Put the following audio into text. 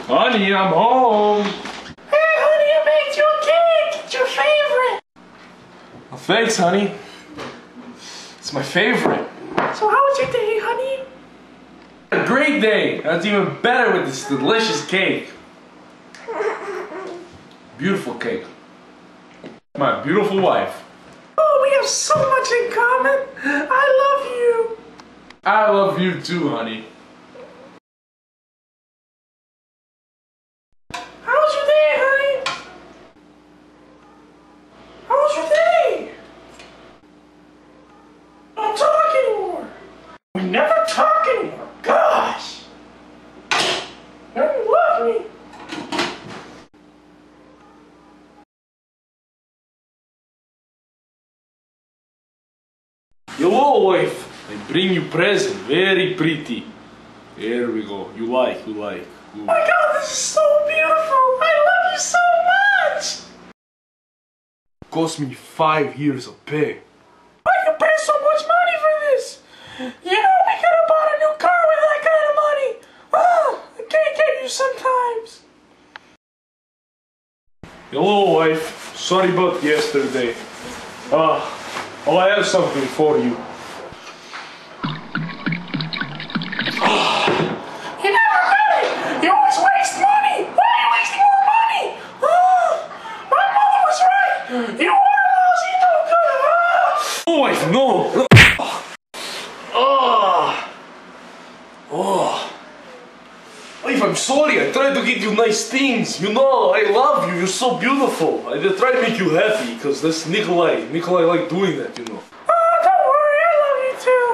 Honey, I'm home. Hey, honey, I baked you a cake. It's your favorite. Well, thanks, honey. It's my favorite. So how was your day, honey? A great day. That's even better with this delicious cake. Beautiful cake. My beautiful wife. Oh, we have so much in common. I love you. I love you too, honey. How was your day, honey? How was your day? Don't talk anymore. We never talk anymore. Gosh. Now you love me. Hello, wife. I bring you present. Very pretty. Here we go. You like. Oh my God, this is so beautiful. I love you so much. Cost me 5 years of pay. Why you pay so much money for this? You know, we could have bought a new car with that kind of money. Oh, I can't get you sometimes. Hello, wife. Sorry about yesterday. Oh, I have something for you. You never get it. You always waste money. Why are you wasting more money? Oh, my mother was right. You are lousy, no good. Oh. Oh, wife, no. Wife, I'm sorry. I tried to get you nice things. You know, I love you. You're so beautiful. I try to make you happy because that's Nikolai. Nikolai like doing that, you know. Oh, don't worry. I love you too.